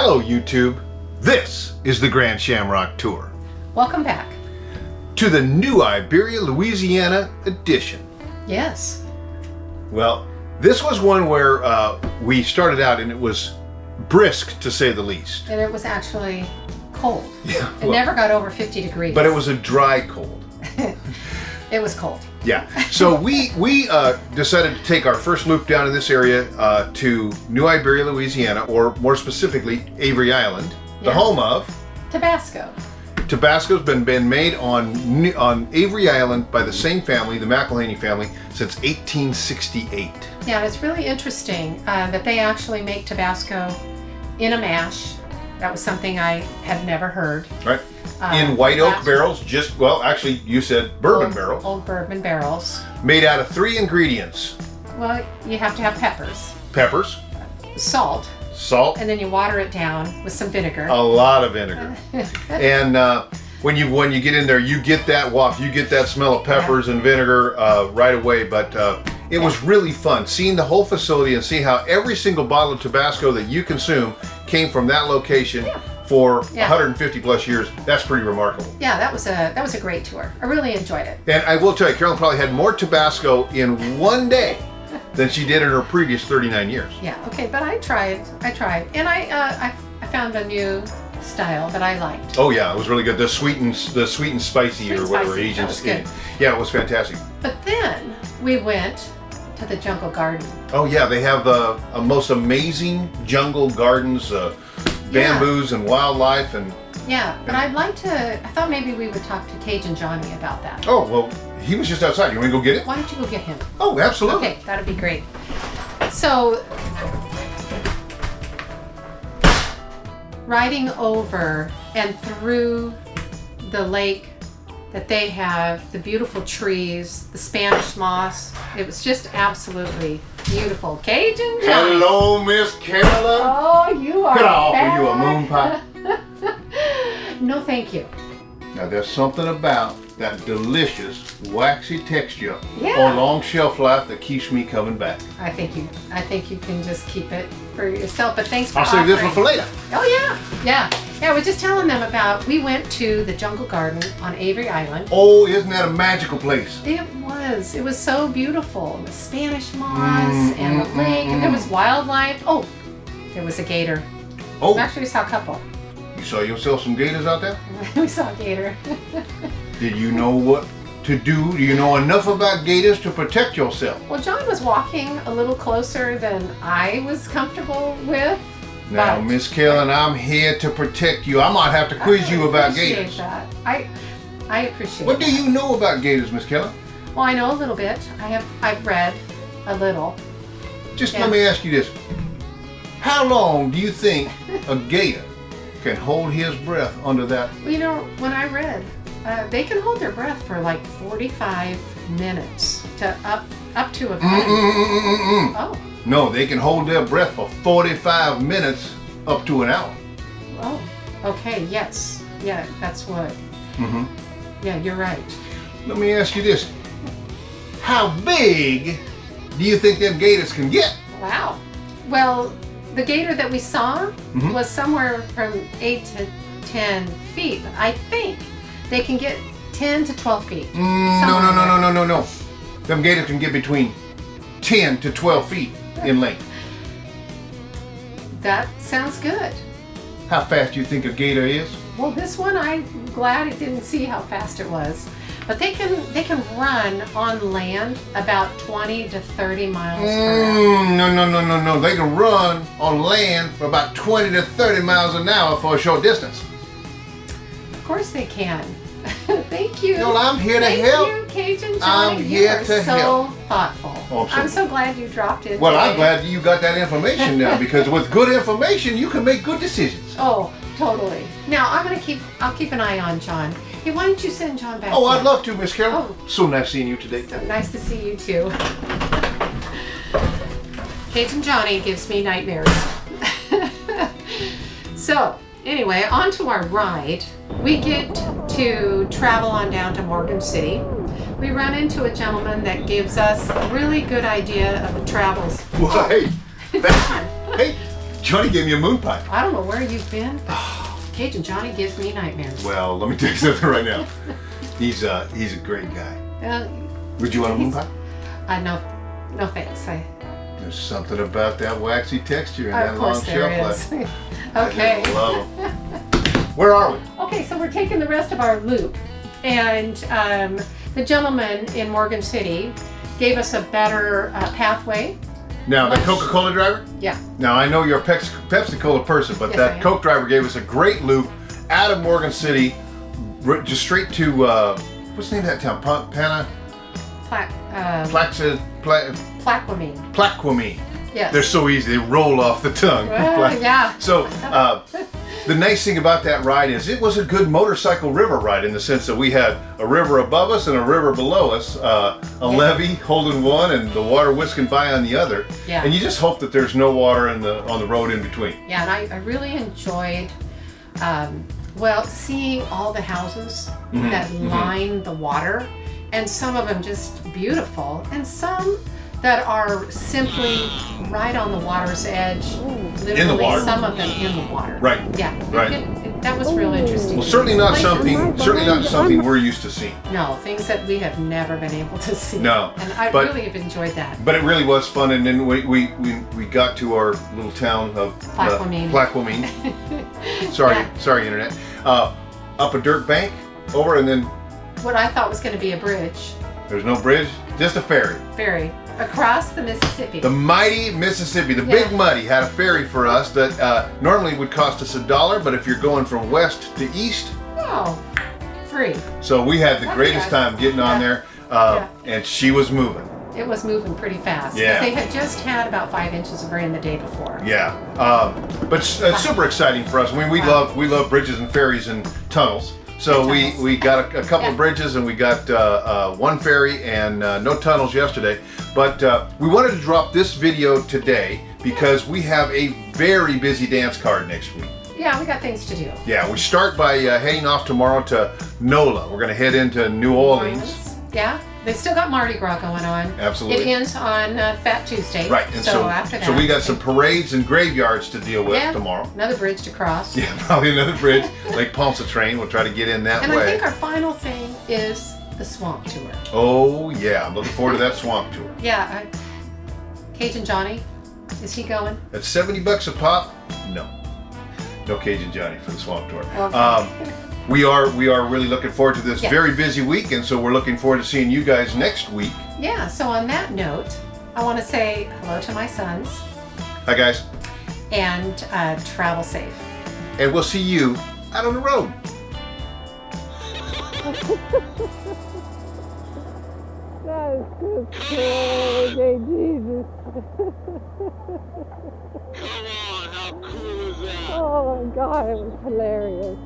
Hello YouTube, this is the Grand Shamrock Tour. Welcome back. To the new Iberia, Louisiana edition. Yes. Well, this was one where we started out and it was brisk to say the least. And it was actually cold. Yeah. It never got over 50 degrees. But it was a dry cold. It was cold. Yeah. So we decided to take our first loop down in this area to New Iberia, Louisiana, or more specifically, Avery Island, the home of Tabasco. Tabasco's been made on Avery Island by the same family, the McElhaney family, since 1868. Yeah, and it's really interesting that they actually make Tabasco in a mash. That was something I had never heard. Right. In white oak barrels, actually you said bourbon barrels. Old bourbon barrels. Made out of 3 ingredients. Well, you have to have peppers. Peppers. Salt. Salt. And then you water it down with some vinegar. A lot of vinegar. And when you get in there, you get that waft, you get that smell of peppers and vinegar right away. But it was really fun seeing the whole facility and seeing how every single bottle of Tabasco that you consume came from that location for 150 plus years. That's pretty remarkable. Yeah, that was a great tour. I really enjoyed it. And I will tell you, Carolyn probably had more Tabasco in one day than she did in her previous 39 years. Yeah, okay, but I tried, and I found a new style that I liked. Oh yeah, it was really good. The sweet and spicy or whatever spicy. Asians That was good. Yeah, it was fantastic. But then we went to the jungle garden. Oh yeah, they have a most amazing jungle gardens, bamboos and wildlife and. Yeah, but I thought maybe we would talk to Cajun Johnny about that. Oh well, he was just outside. You want me to go get it? Why don't you go get him? Oh, absolutely. Okay, that'd be great. So, riding over and through the lake that they have, the beautiful trees, the Spanish moss, it was just absolutely beautiful. Cajun Johnny. Hello, Miss Carolyn. Oh, you are Could I offer bad. you a moon pie? No, thank you. Now there's something about that delicious waxy texture Yeah. or long shelf life that keeps me coming back. I think you can just keep it for yourself. But thanks for I'll save this offering. one for later. Oh yeah. We're just telling them about. We went to the jungle garden on Avery Island. Oh, isn't that a magical place? It was. It was so beautiful. The Spanish moss and the lake, and there was wildlife. Oh, there was a gator. Oh, Actually, we saw a couple. you saw yourself some gators out there? We saw a gator. Did you know what to do? Do you know enough about gators to protect yourself? Well, John was walking a little closer than I was comfortable with. Now, but Miss Carolyn, I'm here to protect you. I might have to quiz you about gators. That. I appreciate What that. do you know about gators, Miss Carolyn? Well, I know a little bit. I've read a little. Just let me ask you this. How long do you think a gator can hold his breath under that? Well, you know, when I read, they can hold their breath for like 45 minutes to up to a minute. Oh. No, they can hold their breath for 45 minutes up to an hour. Oh. Okay. Yes. Yeah. That's what. Yeah, you're right. Let me ask you this. How big do you think them gators can get? Wow. Well, the gator that we saw was somewhere from 8 to 10 feet. But I think they can get 10 to 12 feet. No. Them gators can get between 10 to 12 feet in length. That sounds good. How fast do you think a gator is? Well, this one, I'm glad it didn't see how fast it was. But they can run on land about 20 to 30 miles per hour. No. They can run on land for about 20 to 30 miles an hour for a short distance. Of course they can. Thank you. No, I'm here to help. Thank you, Cajun Johnny. I'm here to help. So thoughtful. Oh, I'm so glad you dropped in. Well, today. I'm glad you got that information now, because with good information, you can make good decisions. Oh, totally. Now I'll keep an eye on John. Hey, why don't you send John back? Oh, here? I'd love to, Miss Carol. Oh. So nice seeing you today. So nice to see you too. Cajun Johnny gives me nightmares. So anyway, on to our ride. We get to travel on down to Morgan City. We run into a gentleman that gives us a really good idea of the travels. Well, hey, John. hey, Johnny gave me a moon pie. I don't know where you've been, but Cajun Johnny gives me nightmares. Well, let me tell you something right now. He's a great guy. Would you want a moon pie? No thanks. There's something about that waxy texture and that long shelf life. Okay. I just love 'em. Where are we? Okay, so we're taking the rest of our loop, and the gentleman in Morgan City gave us a better pathway. Now, the Coca-Cola driver? Yeah. Now, I know you're a Pepsi-Cola person, but Yes, that Coke driver gave us a great loop out of Morgan City, just straight to, what's the name of that town? Plaquemine. Plaquemine. Yes. They're so easy, they roll off the tongue. Yeah. So, the nice thing about that ride is it was a good motorcycle river ride in the sense that we had a river above us and a river below us, a levee holding one and the water whisking by on the other. Yeah. And you just hope that there's no water on the road in between. Yeah, and I really enjoyed, seeing all the houses that line the water, and some of them just beautiful, and some that are simply right on the water's edge. Literally, in the water. Some of them in the water. Right. Yeah. Right. That was real interesting. Well, certainly not something we're used to seeing. No, things that we have never been able to see. No, and I really have enjoyed that. But it really was fun, and then we got to our little town of Plaquemine. Sorry, internet. Up a dirt bank, over, and then what I thought was going to be a bridge. There's no bridge, just a ferry. Ferry across the Mississippi. The mighty Mississippi. The Big Muddy had a ferry for us that normally would cost us $1, but if you're going from west to east, free. So we had the greatest time getting on there, and she was moving. It was moving pretty fast. Yeah. They had just had about 5 inches of rain the day before. Yeah, but super exciting for us. I mean, we love bridges and ferries and tunnels. So we got a couple of bridges, and we got one ferry and no tunnels yesterday. But we wanted to drop this video today because we have a very busy dance card next week. Yeah, we got things to do. Yeah, we start by heading off tomorrow to NOLA. We're going to head into New Orleans. Yeah, they still got Mardi Gras going on. Absolutely. It ends on Fat Tuesday. Right, and so after that. So we got some parades and graveyards to deal with tomorrow. Another bridge to cross. Yeah, probably another bridge. Lake Pontchartrain. We'll try to get in that way. And I think our final thing is the swamp tour. Oh yeah, I'm looking forward to that swamp tour. Yeah, Cajun Johnny, is he going? At $70 a pop? No Cajun Johnny for the swamp tour. Okay. We are really looking forward to this very busy week, and so we're looking forward to seeing you guys next week. Yeah, so on that note, I want to say hello to my sons. Hi guys. And travel safe. And we'll see you out on the road. That is just crazy, Jesus. Come on, how cool is that? Oh my God, it was hilarious.